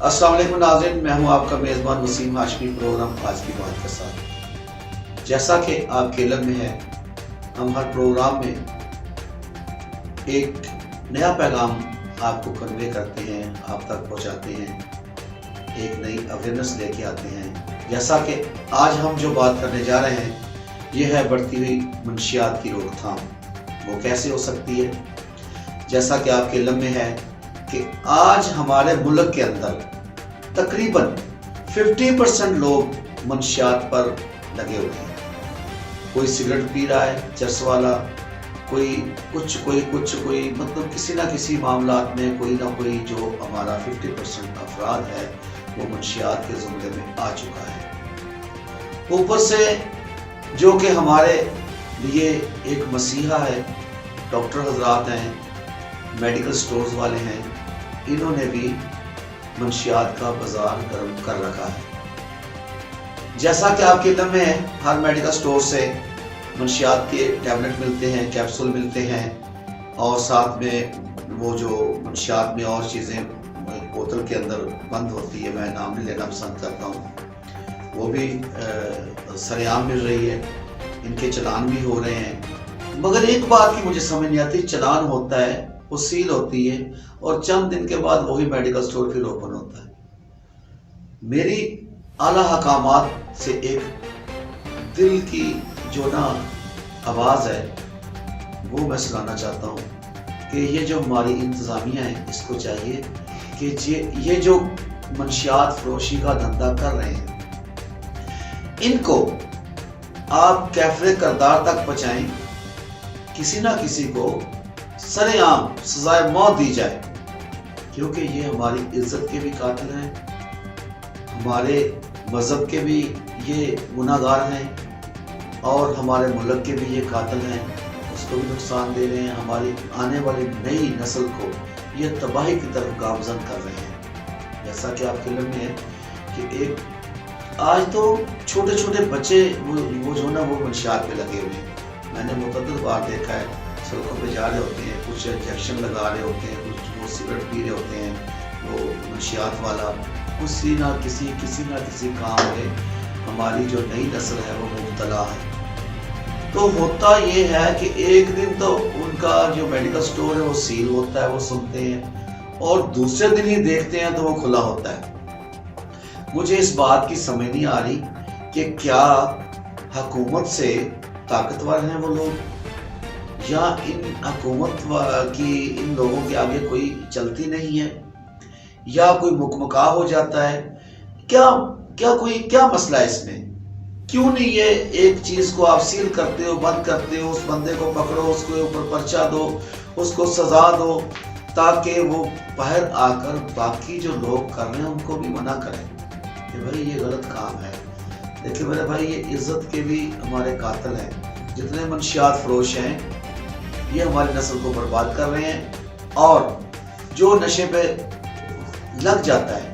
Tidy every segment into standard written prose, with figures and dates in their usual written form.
अस्सलाम वालेकुम नाज़रीन, मैं हूं आपका मेज़बान वसीम हाशमी। प्रोग्राम आज की बात के साथ, जैसा कि आपके इल्म में है, हम हर प्रोग्राम में एक नया पैगाम आपको कन्वे करते हैं, आप तक पहुंचाते हैं, एक नई अवेयरनेस लेके आते हैं। जैसा कि आज हम जो बात करने जा रहे हैं, ये है बढ़ती हुई मंशियात की रोकथाम। वो कैसे हो सकती है? जैसा कि आपके इल्म में है कि आज हमारे मुल्क के अंदर तकरीबन 50% लोग मंशियात पर लगे हुए हैं। कोई सिगरेट पी रहा है चरस वाला, कोई कुछ मतलब किसी ना किसी मामलात में कोई ना कोई जो हमारा 50% अफराद है वो मंशियात के ज़ुमरे में आ चुका है। ऊपर से जो कि हमारे लिए एक मसीहा है, डॉक्टर हजरात हैं, मेडिकल स्टोर्स वाले हैं, इन्होंने भी मंशियात का बाजार गर्म कर रखा है। जैसा कि आपके इल्म में है, हर मेडिकल स्टोर से मंशियात के टैबलेट मिलते हैं, कैप्सूल मिलते हैं, और साथ में वो जो मंशियात में और चीज़ें बोतल के अंदर बंद होती है, मैं नाम नहीं लेना पसंद करता हूँ, वो भी सरेआम मिल रही है, इनके चलान भी हो रहे हैं। मगर एक बात की मुझे समझ नहीं आती, चलान होता है, वो सील होती है और चंद दिन के बाद वही मेडिकल स्टोर फिर ओपन होता है। मेरी आला हकामात से एक दिल की जो ना आवाज़ है वो मैं सुनाना चाहता हूँ कि ये जो हमारी इंतज़ामिया है, इसको चाहिए कि ये जो मंशियात फरोशी का धंधा कर रहे हैं, इनको आप कैफरे करदार तक पहुँचाएं, किसी ना किसी को सरेआम सजाए मौत दी जाए, क्योंकि ये हमारी इज्जत के भी कातिल हैं, हमारे मज़हब के भी ये गुनाहगार हैं, और हमारे मुल्क के भी ये कातिल हैं, उसको भी नुकसान दे रहे हैं। हमारी आने वाली नई नस्ल को ये तबाही की तरफ गामजन कर रहे हैं। जैसा कि आपके इल्म में है कि एक आज तो छोटे छोटे बच्चे वो जो ना वो मंशियात पे लगे हुए हैं। मैंने मुतअद्दिद बार देखा है, सड़कों पे जा रहे होते हैं, कुछ इंजेक्शन लगा रहे होते हैं, कुछ वो सिगरेट पी रहे होते हैं, वो मंशियात वाला किसी ना किसी काम में हमारी जो नई नस्ल है वो मुब्तला है। तो होता ये है कि एक दिन तो उनका जो मेडिकल स्टोर है वो सील होता है, वो सुनते हैं, और दूसरे दिन ही देखते हैं तो वो खुला होता है। मुझे इस बात की समझ नहीं आ रही कि क्या हुकूमत से ताकतवर हैं वो लोग, या इन हुकूमत की इन लोगों के आगे कोई चलती नहीं है, या कोई मुकमका हो जाता है। क्या मसला है इसमें? क्यों नहीं ये एक चीज को आप सील करते हो, बंद करते हो, उस बंदे को पकड़ो, उसके ऊपर पर्चा दो, उसको सजा दो, ताकि वो बाहर आकर बाकी जो लोग कर रहे हैं उनको भी मना करें कि भाई ये गलत काम है। देखिए मेरे भाई, ये इज्जत के भी हमारे कातिल हैं। जितने मंशियात फरोश हैं ये हमारी नस्ल को बर्बाद कर रहे हैं, और जो नशे पे लग जाता है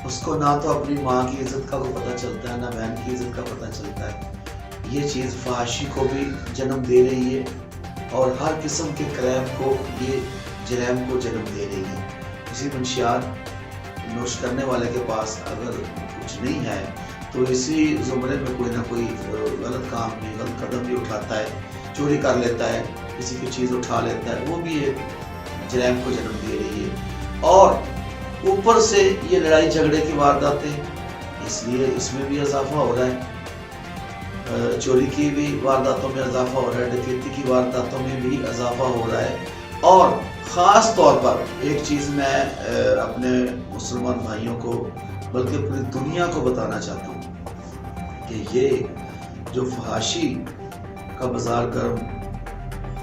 उसको ना तो अपनी माँ की इज्जत का कोई पता चलता है, ना बहन की इज्जत का पता चलता है। ये चीज़ फहाशी को भी जन्म दे रही है, और हर किस्म के क्राइम को, ये जराइम को जन्म दे रही है। किसी मंशियात नोश करने वाले के पास अगर कुछ नहीं है तो इसी ज़ुमरे में कोई ना कोई गलत काम भी, गलत कदम भी उठाता है, चोरी कर लेता है, किसी की चीज़ उठा लेता है, वो भी एक जराइम को जन्म दे रही है। और ऊपर से ये लड़ाई झगड़े की वारदातें, इसलिए इसमें भी इजाफा हो रहा है, चोरी की भी वारदातों में इजाफा हो रहा है, डकैती की वारदातों में भी इजाफा हो रहा है। और ख़ास तौर पर एक चीज़ मैं अपने मुसलमान भाइयों को, बल्कि पूरी दुनिया को बताना चाहता हूँ कि ये जो फहाशी का बाजार गर्म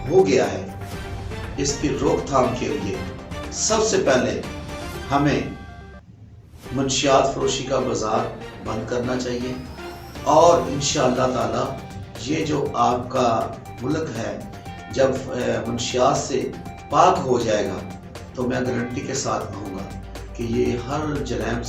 हो गया है, इसकी रोकथाम के लिए सबसे पहले हमें मंशियात फरोशी का बाजार बंद करना चाहिए, और इंशाअल्लाह ताला ये जो आपका मुल्क है जब मंशियात से पाक हो जाएगा तो मैं गारंटी के साथ कहूँगा कि ये हर जराइम